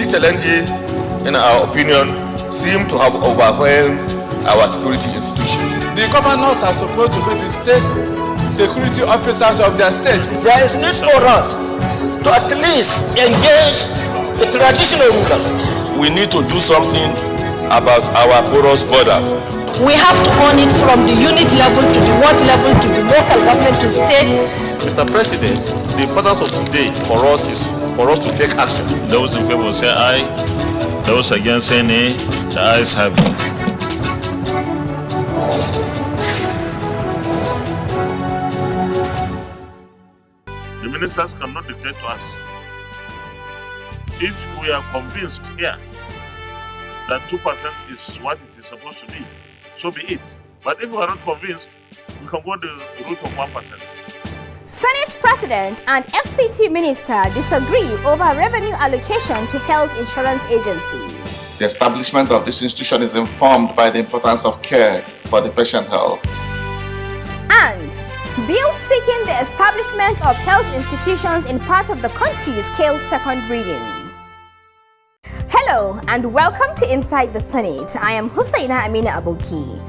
These challenges, in our opinion, seem to have overwhelmed our security institutions. The governors are supposed to be the state security officers of their state. There is need for us to at least engage the traditional rulers. We need to do something about our porous borders. We have to own it from the unit level to the ward level to the local government to state. Mr. President, the importance of today for us is for us to take action. Those in favor say aye. Those against say nay. The ayes have it. The ministers cannot dictate to us. If we are convinced here that 2% is what it is supposed to be, so be it. But if we are not convinced, we can go the route of 1%. Senate President and FCT Minister disagree over revenue allocation to Health Insurance Agency. The establishment of this institution is informed by the importance of care for the patient health. And bill seeking the establishment of health institutions in parts of the country scaled second reading. Hello and welcome to Inside the Senate. I am Hussaina Amina Aboki.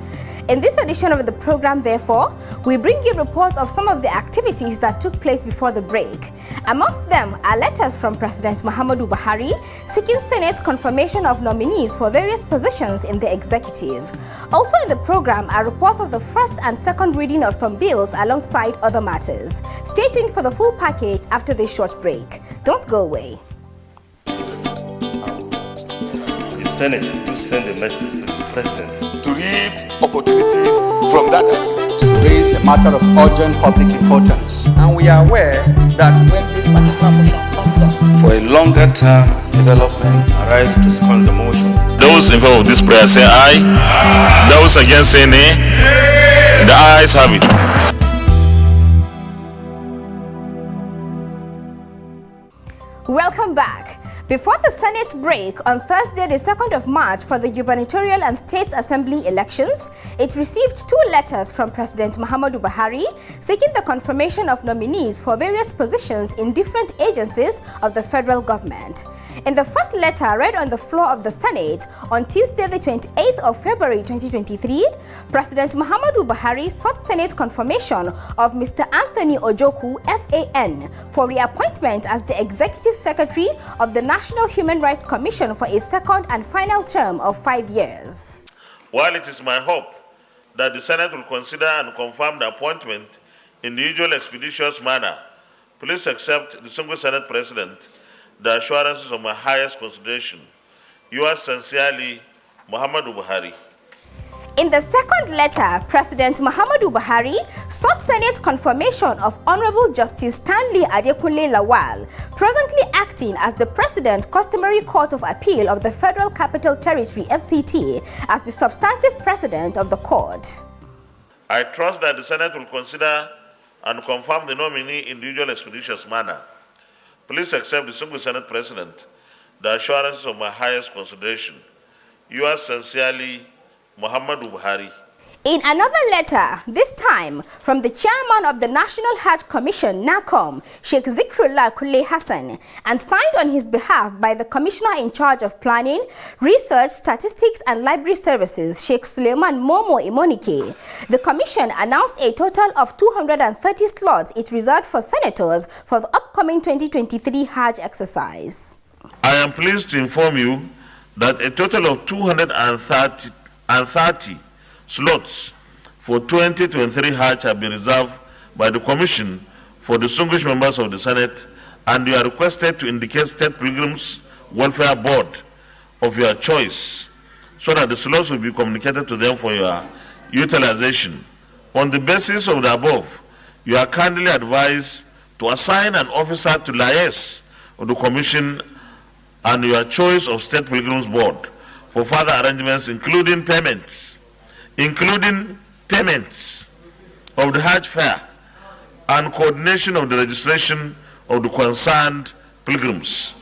In this edition of the program, therefore, we bring you reports of some of the activities that took place before the break. Amongst them are letters from President Muhammadu Buhari seeking Senate's confirmation of nominees for various positions in the executive. Also in the program are reports of the first and second reading of some bills alongside other matters. Stay tuned for the full package after this short break. Don't go away. The Senate will send a message to the President to reap opportunities from that. To raise a matter of urgent public importance. And we are aware that when this particular motion comes up, for a longer term development, arise to second the motion. Those in favor of this prayer say aye. Those against say nay. The ayes have it. Welcome back. Before the Senate break on Thursday, the 2nd of March for the Gubernatorial and State Assembly elections, it received two letters from President Muhammadu Buhari seeking the confirmation of nominees for various positions in different agencies of the federal government. In the first letter read on the floor of the Senate on Tuesday, the 28th of February 2023, President Muhammadu Buhari sought Senate confirmation of Mr. Anthony Ojoku, SAN, for reappointment as the Executive Secretary of the National Human Rights Commission for a second and final term of 5 years. While it is my hope that the Senate will consider and confirm the appointment in the usual expeditious manner, please accept the single Senate President the assurances of my highest consideration. Yours sincerely, Muhammadu Buhari. In the second letter, President Muhammadu Buhari sought Senate confirmation of Honorable Justice Stanley Adekunle Lawal, presently acting as the President Customary Court of Appeal of the Federal Capital Territory (FCT) as the substantive President of the court. I trust that the Senate will consider and confirm the nominee in the usual expeditious manner. Please accept the single Senate President the assurances of my highest consideration. Yours sincerely, Muhammadu Buhari. In another letter, this time from the chairman of the National Hajj Commission, NACOM, Sheikh Zikrullah Kule Hassan, and signed on his behalf by the Commissioner in charge of Planning, Research, Statistics and Library Services, Sheikh Suleiman Momo Imonike, the Commission announced a total of 230 slots it reserved for senators for the upcoming 2023 Hajj exercise. I am pleased to inform you that a total of 230 slots for 2023 Hajj have been reserved by the Commission for distinguished members of the Senate, and you are requested to indicate State Pilgrims Welfare Board of your choice so that the slots will be communicated to them for your utilization. On the basis of the above, you are kindly advised to assign an officer to liaise with the Commission and your choice of State Pilgrims Board for further arrangements, including payments of the Hajj fare and coordination of the registration of the concerned pilgrims.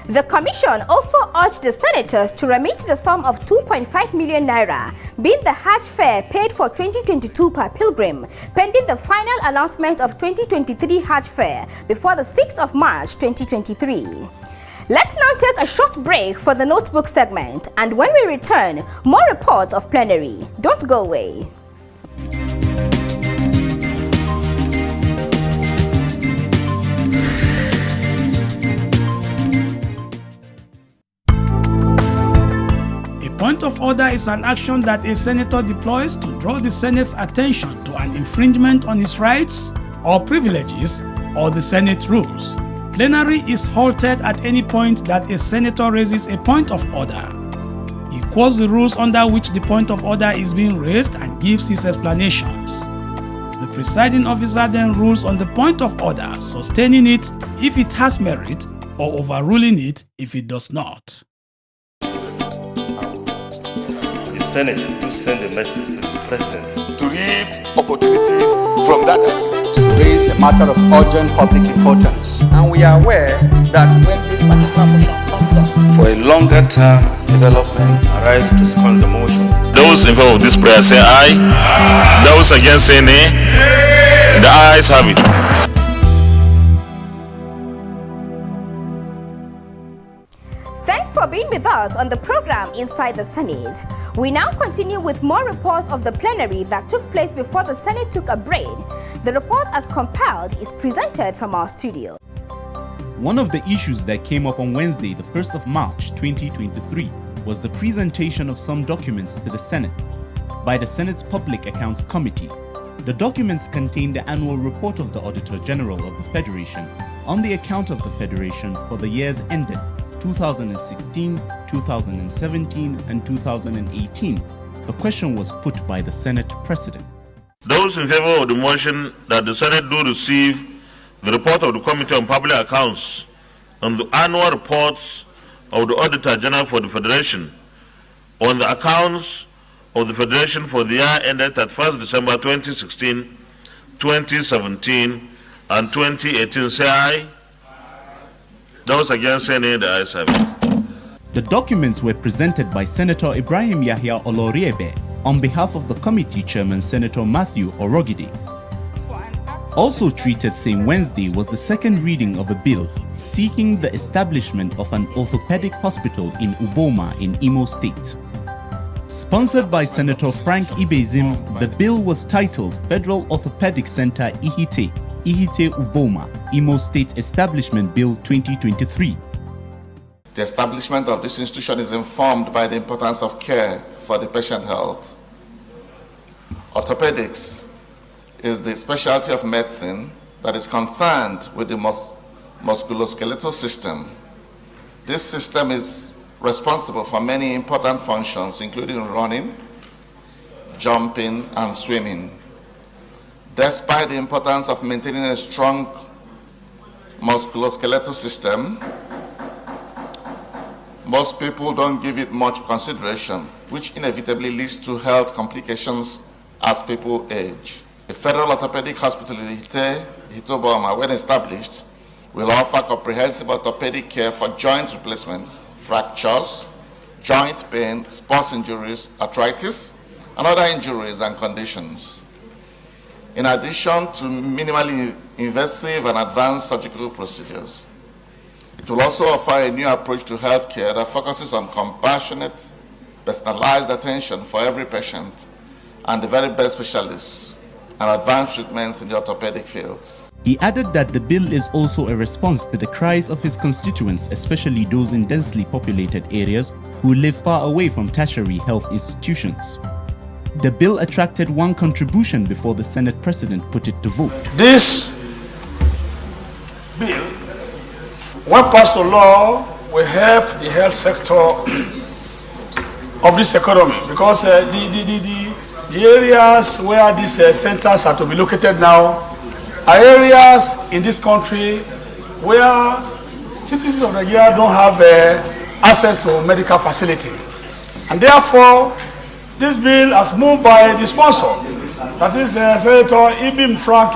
The Commission also urged the senators to remit the sum of 2.5 million naira, being the Hajj fare paid for 2022 per pilgrim, pending the final announcement of 2023 Hajj fare before the 6th of March 2023. Let's now take a short break for the notebook segment, and when we return, more reports of plenary. Don't go away. Point of order is an action that a senator deploys to draw the Senate's attention to an infringement on his rights or privileges or the Senate rules. Plenary is halted at any point that a senator raises a point of order. He quotes the rules under which the point of order is being raised and gives his explanations. The presiding officer then rules on the point of order, sustaining it if it has merit or overruling it if it does not. Senate to send a message to the President to reap opportunities from that to raise a matter of urgent public importance. And we are aware that when this particular motion comes up for a longer term development, arise to second the motion. Those in favor of this prayer say aye. Those against say nay. The ayes have it. Thanks for being with us on the program Inside the Senate. We now continue with more reports of the plenary that took place before the Senate took a break. The report, as compiled, is presented from our studio. One of the issues that came up on Wednesday, the 1st of March 2023, was the presentation of some documents to the Senate by the Senate's Public Accounts Committee. The documents contain the annual report of the Auditor General of the Federation on the account of the Federation for the years ended 2016, 2017, and 2018. The question was put by the Senate President. Those in favor of the motion that the Senate do receive the report of the Committee on Public Accounts on the annual reports of the Auditor General for the Federation on the accounts of the Federation for the year ended at 1st December 2016, 2017, and 2018, say aye. Those against say nay, the ayes have it. The documents were presented by Senator Ibrahim Yahya Oloriebe on behalf of the committee chairman, Senator Matthew Orogide. Also treated same Wednesday was the second reading of a bill seeking the establishment of an orthopedic hospital in Uboma in Imo State. Sponsored by Senator Frank Ibezim, the bill was titled Federal Orthopedic Center Ihite Uboma, Imo State Establishment Bill 2023. The establishment of this institution is informed by the importance of care for the patient health. Orthopedics is the specialty of medicine that is concerned with the musculoskeletal system. This system is responsible for many important functions, including running, jumping, and swimming. Despite the importance of maintaining a strong musculoskeletal system, most people don't give it much consideration, which inevitably leads to health complications as people age. A federal orthopedic hospital in Uboma, when established, will offer comprehensive orthopedic care for joint replacements, fractures, joint pain, sports injuries, arthritis, and other injuries and conditions. In addition to minimally invasive and advanced surgical procedures, it will also offer a new approach to healthcare that focuses on compassionate, personalized attention for every patient and the very best specialists and advanced treatments in the orthopedic fields. He added that the bill is also a response to the cries of his constituents, especially those in densely populated areas who live far away from tertiary health institutions. The bill attracted one contribution before the Senate President put it to vote. This bill, when passed to law, will help the health sector of this economy, because the areas where these centers are to be located now are areas in this country where citizens of Nigeria don't have access to medical facility. And therefore, this bill, as moved by the sponsor, that is Senator Ibim Frank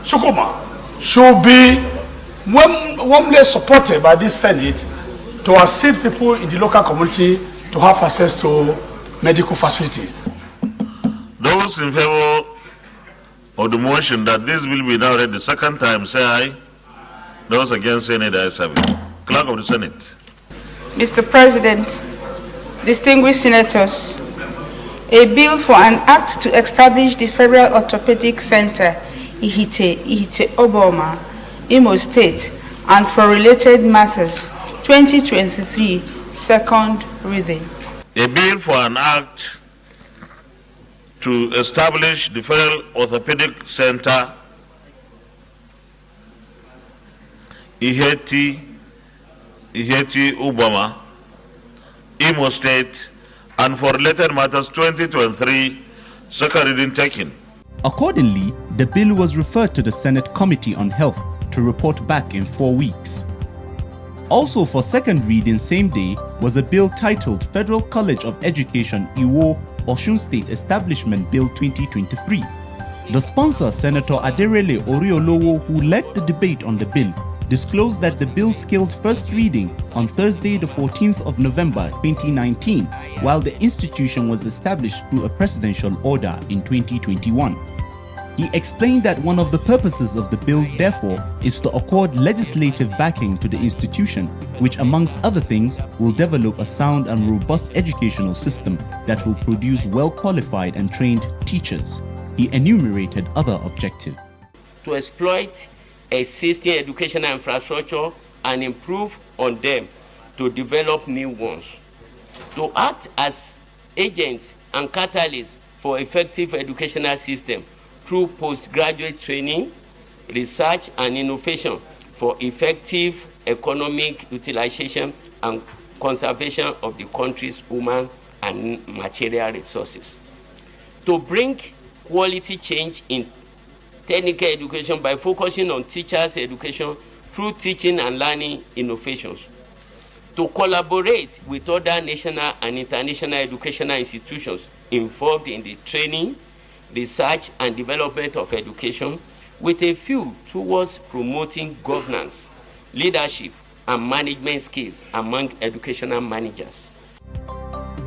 Chukuma, should be warmly supported by this Senate to assist people in the local community to have access to medical facility. Those in favor of the motion that this bill be now read the second time, say aye. Those against say nay, the ayes have it. Clerk of the Senate. Mr. President, distinguished senators, a bill for an act to establish the Federal Orthopedic Center, Ihite Oboma, Imo State, and for related matters, 2023, second reading. A bill for an act to establish the Federal Orthopedic Center, Ihite Obama, Imo State, and for related matters 2023, second reading taken. Accordingly, the bill was referred to the Senate Committee on Health to report back in 4 weeks. Also for second reading same day was a bill titled Federal College of Education Iwo Osun State Establishment Bill 2023. The sponsor, Senator Aderele Oriolowo, who led the debate on the bill, disclosed that the bill scaled first reading on Thursday the 14th of November 2019, while the institution was established through a presidential order in 2021. He explained that one of the purposes of the bill, therefore, is to accord legislative backing to the institution, which amongst other things will develop a sound and robust educational system that will produce well-qualified and trained teachers. He enumerated other objectives. To exploit existing educational infrastructure and improve on them to develop new ones. To act as agents and catalysts for effective educational system through postgraduate training, research and innovation for effective economic utilization and conservation of the country's human and material resources. To bring quality change in technical education by focusing on teachers' education through teaching and learning innovations. To collaborate with other national and international educational institutions involved in the training, research and development of education with a view towards promoting governance, leadership and management skills among educational managers.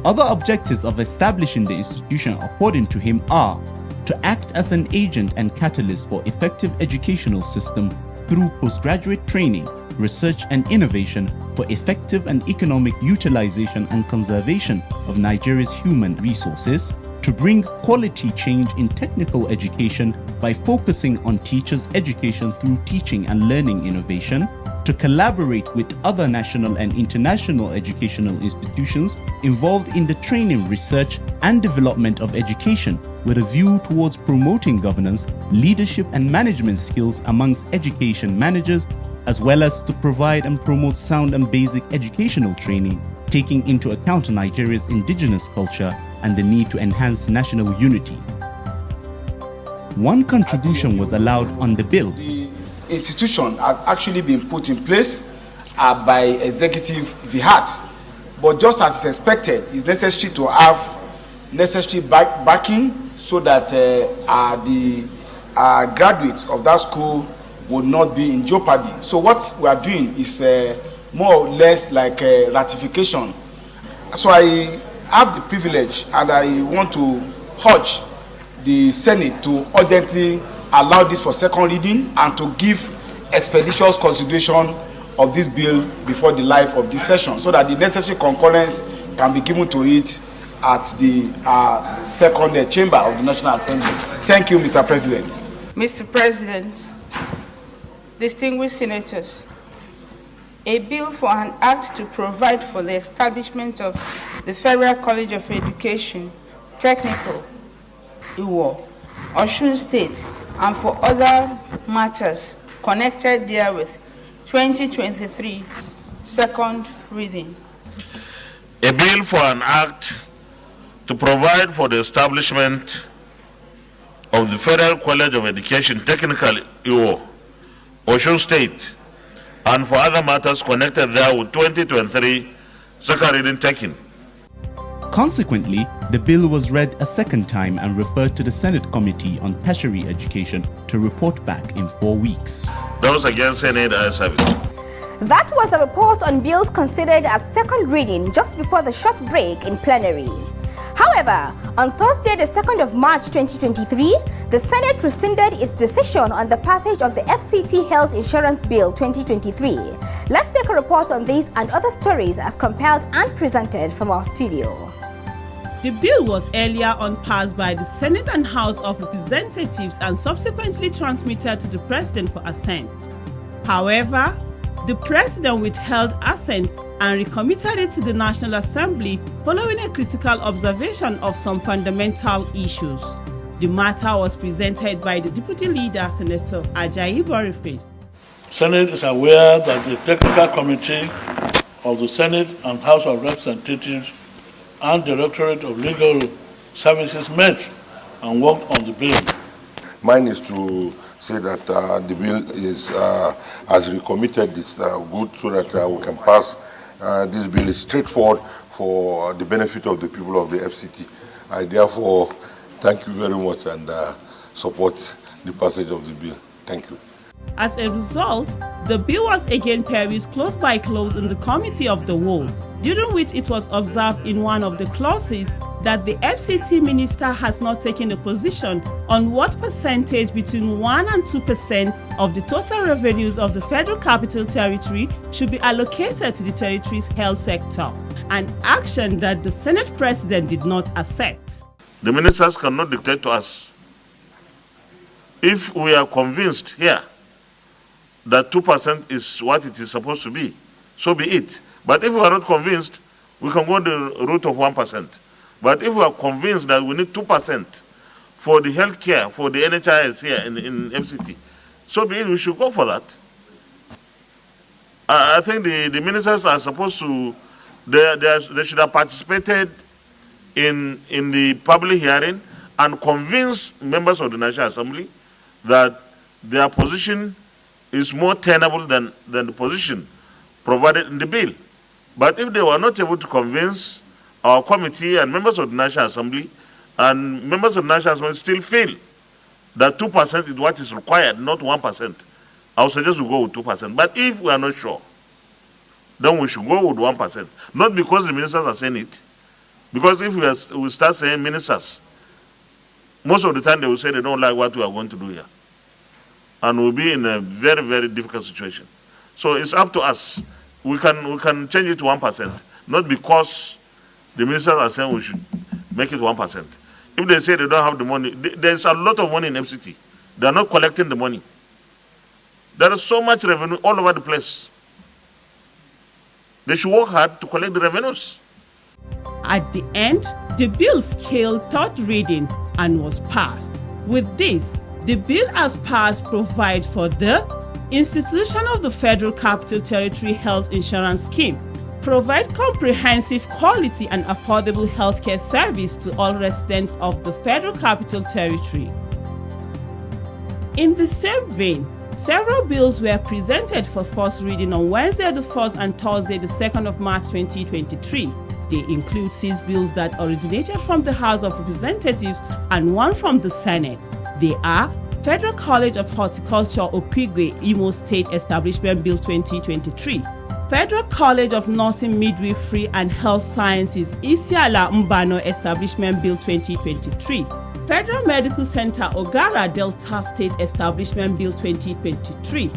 Other objectives of establishing the institution, according to him, are to act as an agent and catalyst for effective educational system through postgraduate training, research and innovation for effective and economic utilization and conservation of Nigeria's human resources, to bring quality change in technical education by focusing on teachers' education through teaching and learning innovation, to collaborate with other national and international educational institutions involved in the training, research and development of education with a view towards promoting governance, leadership and management skills amongst education managers, as well as to provide and promote sound and basic educational training, taking into account Nigeria's indigenous culture and the need to enhance national unity. One contribution was allowed on the bill. The institution has actually been put in place by Executive VHAT, but just as is expected, it's necessary to have necessary backing so that the graduates of that school would not be in jeopardy. So what we are doing is more or less like a ratification. So I have the privilege and I want to urge the Senate to urgently allow this for second reading and to give expeditious consideration of this bill before the life of this session so that the necessary concurrence can be given to it at the second chamber of the National Assembly. Thank you, Mr. President. Mr. President, distinguished senators, a bill for an act to provide for the establishment of the Federal College of Education, Technical, Iwo, Osun State, and for other matters connected therewith, 2023, second reading. A bill for an act to provide for the establishment of the Federal College of Education, Technical, Iwo, Osun State, and for other matters connected there with 2023, second reading taken. Consequently, the bill was read a second time and referred to the Senate Committee on Tertiary Education to report back in 4 weeks. Those against any other service. That was a report on bills considered at second reading just before the short break in plenary. However, However, on Thursday, the 2nd of March 2023, the Senate rescinded its decision on the passage of the FCT Health Insurance Bill 2023. Let's take a report on this and other stories as compiled and presented from our studio. The bill was earlier on passed by the Senate and House of Representatives and subsequently transmitted to the President for assent. However, the President withheld assent and recommitted it to the National Assembly following a critical observation of some fundamental issues. The matter was presented by the Deputy Leader, Senator Ajayi Boniface. Senate is aware that the Technical Committee of the Senate and House of Representatives and Directorate of Legal Services met and worked on the bill. Mine is to say that the bill is, as recommitted, is good so that we can pass. This bill is straightforward for the benefit of the people of the FCT. I therefore thank you very much and support the passage of the bill. Thank you. As a result, the bill was again perused close by close in the Committee of the Whole, during which it was observed in one of the clauses that the FCT minister has not taken a position on what percentage between 1 and 2% of the total revenues of the Federal Capital Territory should be allocated to the territory's health sector, an action that the Senate President did not accept. The ministers cannot dictate to us. If we are convinced here that 2% is what it is supposed to be, so be it. But if we are not convinced, we can go the route of 1%. But if we are convinced that we need 2% for the health care, for the NHIS here in FCT, so be it, we should go for that. I think the ministers are supposed to, they should have participated in the public hearing and convince members of the National Assembly that their position is more tenable than the position provided in the bill. But if they were not able to convince our committee and members of the National Assembly, and members of the National Assembly still feel that 2% is what is required, not 1%, I would suggest we go with 2%. But if we are not sure, then we should go with 1%. Not because the ministers are saying it, because if we start saying ministers, most of the time they will say they don't like what we are going to do here. And we'll be in a very, very difficult situation. So it's up to us. We can change it to 1%, not because the ministers are saying we should make it 1%. If they say they don't have the money, there's a lot of money in FCT. They are not collecting the money. There is so much revenue all over the place. They should work hard to collect the revenues. At the end, the bill scaled third reading and was passed. With this, the bill as passed provides for the institution of the Federal Capital Territory Health Insurance Scheme, provide comprehensive, quality and affordable healthcare service to all residents of the Federal Capital Territory. In the same vein, several bills were presented for first reading on Wednesday the 1st and Thursday the 2nd of March 2023. They include 6 bills that originated from the House of Representatives and 1 from the Senate. They are Federal College of Horticulture Opigwe Imo State Establishment Bill 2023, Federal College of Nursing, Midwifery and Health Sciences Isiala Mbano Establishment Bill 2023, Federal Medical Center Ogara Delta State Establishment Bill 2023,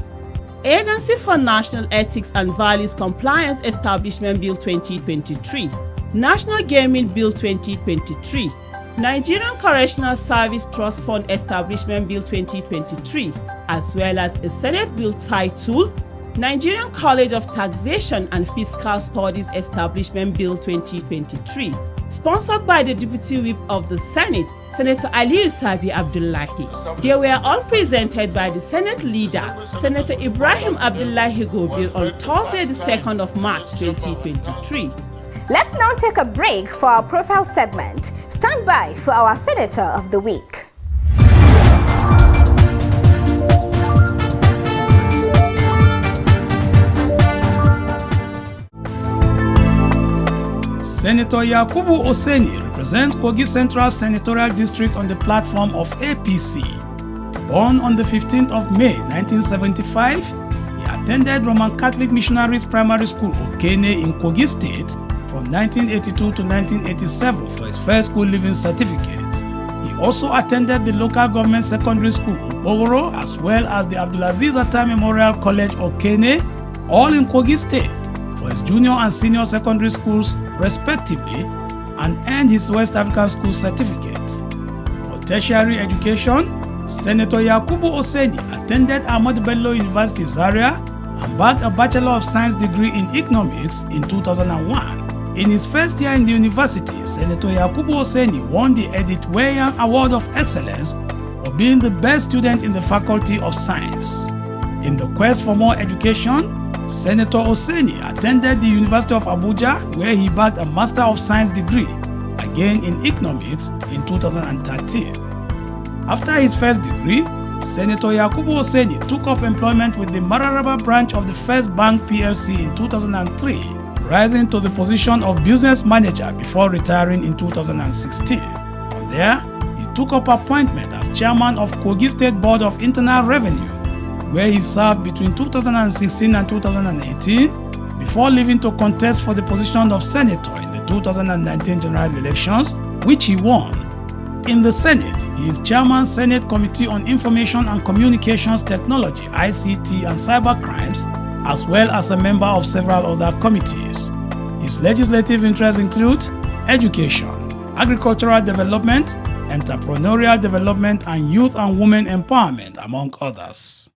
Agency for National Ethics and Values Compliance Establishment Bill 2023, National Gaming Bill 2023, Nigerian Correctional Service Trust Fund Establishment Bill 2023, as well as a Senate Bill titled Nigerian College of Taxation and Fiscal Studies Establishment Bill 2023, sponsored by the Deputy Whip of the Senate, Senator Aliyu Sabi Abdullahi. They were all presented by the Senate leader, Senator Ibrahim Abdullahi Gobil, on Thursday the 2nd of March 2023. Let's now take a break for our profile segment. Stand by for our Senator of the Week. Senator Yakubu Oseni represents Kogi Central Senatorial District on the platform of APC. Born on the 15th of May 1975, he attended Roman Catholic Missionaries Primary School, Okene in Kogi State, from 1982 to 1987 for his first school leaving certificate. He also attended the local government secondary school, Bogoro, as well as the Abdulaziz Atta Memorial College, Okene, all in Kogi State, for his junior and senior secondary schools, respectively, and earned his West African School certificate. For tertiary education, Senator Yakubu Oseni attended Ahmadu Bello University, Zaria, and bagged a Bachelor of Science degree in Economics in 2001. In his first year in the university, Senator Yakubu Oseni won the Edith Weyan Award of Excellence for being the best student in the Faculty of Science. In the quest for more education, Senator Oseni attended the University of Abuja, where he bagged a Master of Science degree, again in Economics, in 2013. After his first degree, Senator Yakubu Oseni took up employment with the Mararaba branch of the First Bank PLC in 2003, rising to the position of business manager before retiring in 2016. From there, he took up appointment as chairman of Kogi State Board of Internal Revenue, where he served between 2016 and 2018 before leaving to contest for the position of senator in the 2019 general elections, which he won. In the Senate, he is chairman Senate Committee on Information and Communications Technology, ICT and Cyber Crimes, as well as a member of several other committees. His legislative interests include education, agricultural development, entrepreneurial development, and youth and women empowerment, among others.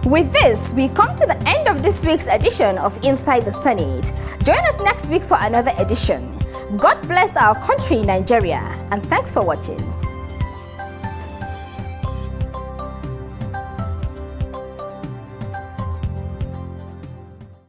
With this, we come to the end of this week's edition of Inside the Senate. Join us next week for another edition. God bless our country, Nigeria, and thanks for watching.